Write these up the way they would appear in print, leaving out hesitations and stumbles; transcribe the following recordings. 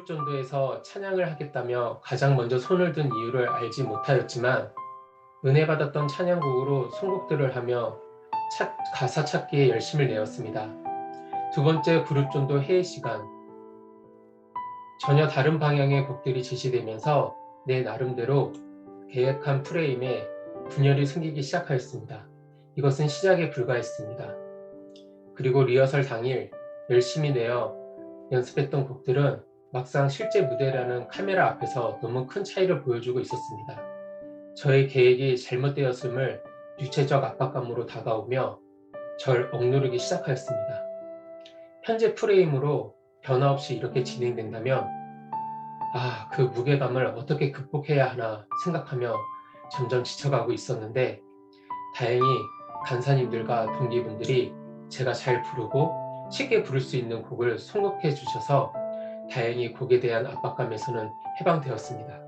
그룹 전도에서 찬양을 하겠다며 가장 먼저 손을 든 이유를 알지 못하였지만 은혜 받았던 찬양곡으로 선곡들을 하며 가사 찾기에 열심을 내었습니다. 두 번째 그룹 전도 회의 시간, 전혀 다른 방향의 곡들이 제시되면서 내 나름대로 계획한 프레임에 분열이 생기기 시작하였습니다. 이것은 시작에 불과했습니다. 그리고 리허설 당일 열심히 내어 연습했던 곡들은 막상 실제 무대라는 카메라 앞에서 너무 큰 차이를 보여주고 있었습니다. 저의 계획이 잘못되었음을 육체적 압박감으로 다가오며 절 억누르기 시작하였습니다. 현재 프레임으로 변화 없이 이렇게 진행된다면 그 무게감을 어떻게 극복해야 하나 생각하며 점점 지쳐가고 있었는데 다행히 간사님들과 동기분들이 제가 잘 부르고 쉽게 부를 수 있는 곡을 선곡해 주셔서 다행히 곡에 대한 압박감에서는 해방되었습니다.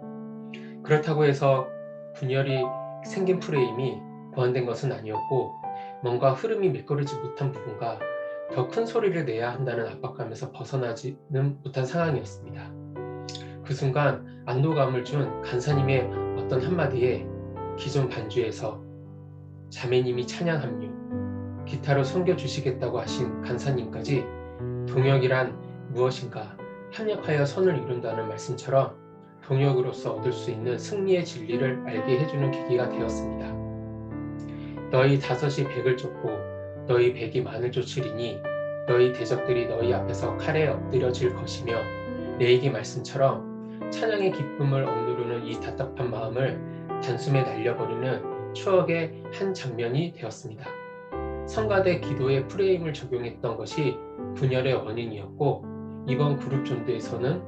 그렇다고 해서 분열이 생긴 프레임이 보완된 것은 아니었고 뭔가 흐름이 매끄러지 못한 부분과 더 큰 소리를 내야 한다는 압박감에서 벗어나지는 못한 상황이었습니다. 그 순간 안도감을 준 간사님의 어떤 한마디에 기존 반주에서 자매님이 찬양 합류, 기타로 섬겨주시겠다고 하신 간사님까지 동역이란 무엇인가 합력하여 선을 이룬다는 말씀처럼 동역으로서 얻을 수 있는 승리의 진리를 알게 해주는 계기가 되었습니다. 너희 다섯이 백을 쫓고 너희 백이 만을 쫓으리니 너희 대적들이 너희 앞에서 칼에 엎드려질 것이며 레이기 말씀처럼 찬양의 기쁨을 억누르는 이 답답한 마음을 단숨에 날려버리는 추억의 한 장면이 되었습니다. 성가대 기도의 프레임을 적용했던 것이 분열의 원인이었고 이번 그룹 전도에서는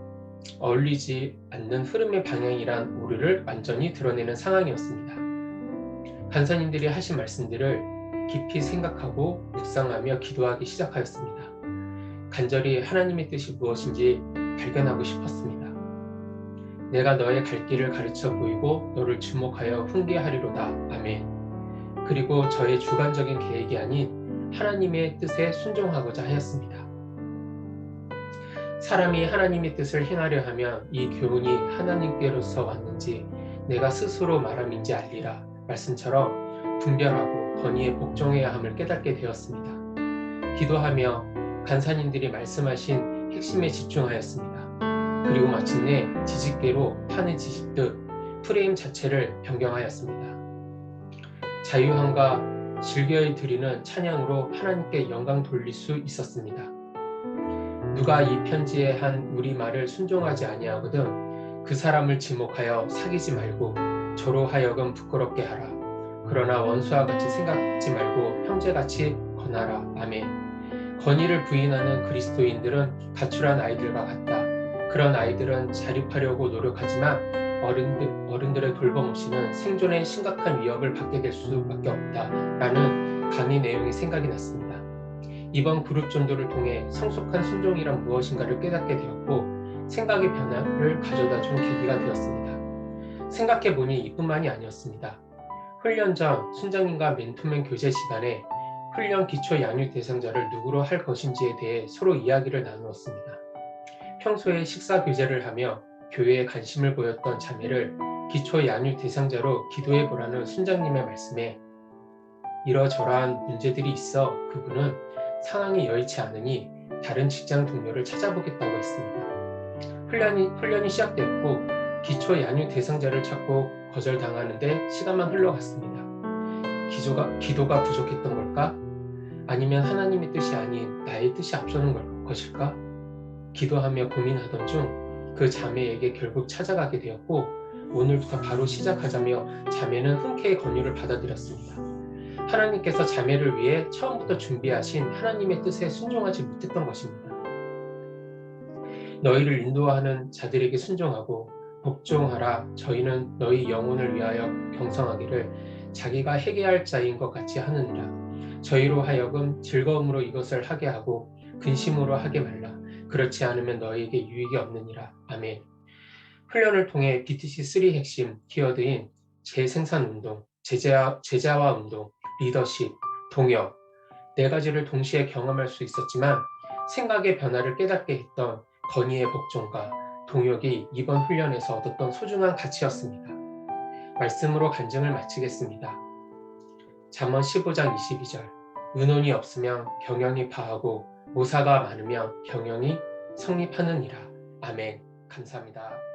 어울리지 않는 흐름의 방향이란 오류를 완전히 드러내는 상황이었습니다. 간사님들이 하신 말씀들을 깊이 생각하고 묵상하며 기도하기 시작하였습니다. 간절히 하나님의 뜻이 무엇인지 발견하고 싶었습니다. 내가 너의 갈 길을 가르쳐 보이고 너를 주목하여 훈계하리로다. 아멘. 그리고 저의 주관적인 계획이 아닌 하나님의 뜻에 순종하고자 하였습니다. 사람이 하나님의 뜻을 행하려 하면 이 교훈이 하나님께로서 왔는지 내가 스스로 말함인지 알리라 말씀처럼 분별하고 권위에 복종해야 함을 깨닫게 되었습니다. 기도하며 간사님들이 말씀하신 핵심에 집중하였습니다. 그리고 마침내 지집개로 판을 지집듯 프레임 자체를 변경하였습니다. 자유함과 즐겨 드리는 찬양으로 하나님께 영광 돌릴 수 있었습니다. 누가 이 편지에 한 우리 말을 순종하지 아니하거든 그 사람을 지목하여 사귀지 말고 저로 하여금 부끄럽게 하라. 그러나 원수와 같이 생각지 말고 형제같이 권하라. 아멘. 권위를 부인하는 그리스도인들은 가출한 아이들과 같다. 그런 아이들은 자립하려고 노력하지만 어른들의 돌봄 없이는 생존에 심각한 위협을 받게 될 수밖에 없다. 라는 강의 내용이 생각이 났습니다. 이번 그룹 전도를 통해 성숙한 순종이란 무엇인가를 깨닫게 되었고 생각의 변화를 가져다 준 계기가 되었습니다. 생각해보니 이뿐만이 아니었습니다. 훈련 전 순장님과 멘토맨 교제 시간에 훈련 기초 양육 대상자를 누구로 할 것인지에 대해 서로 이야기를 나누었습니다. 평소에 식사 교제를 하며 교회에 관심을 보였던 자매를 기초 양육 대상자로 기도해보라는 순장님의 말씀에 이러저러한 문제들이 있어 그분은 상황이 여의치 않으니 다른 직장 동료를 찾아보겠다고 했습니다. 훈련이 시작되었고 기초 양육 대상자를 찾고 거절당하는데 시간만 흘러갔습니다. 기도가 부족했던 걸까? 아니면 하나님의 뜻이 아닌 나의 뜻이 앞서는 것일까? 기도하며 고민하던 중 그 자매에게 결국 찾아가게 되었고 오늘부터 바로 시작하자며 자매는 흔쾌히 권유를 받아들였습니다. 하나님께서 자매를 위해 처음부터 준비하신 하나님의 뜻에 순종하지 못했던 것입니다. 너희를 인도하는 자들에게 순종하고 복종하라. 저희는 너희 영혼을 위하여 경성하기를 자기가 회개할 자인 것 같이 하느니라. 저희로 하여금 즐거움으로 이것을 하게 하고 근심으로 하게 말라. 그렇지 않으면 너희에게 유익이 없느니라. 아멘. 훈련을 통해 BTC3 핵심 키워드인 재생산운동, 제자화 운동, 리더십, 동역 네 가지를 동시에 경험할 수 있었지만 생각의 변화를 깨닫게 했던 건의의 복종과 동역이 이번 훈련에서 얻었던 소중한 가치였습니다. 말씀으로 간증을 마치겠습니다. 잠언 15장 22절. 의논이 없으면 경영이 파하고 모사가 많으면 경영이 성립하느니라. 아멘. 감사합니다.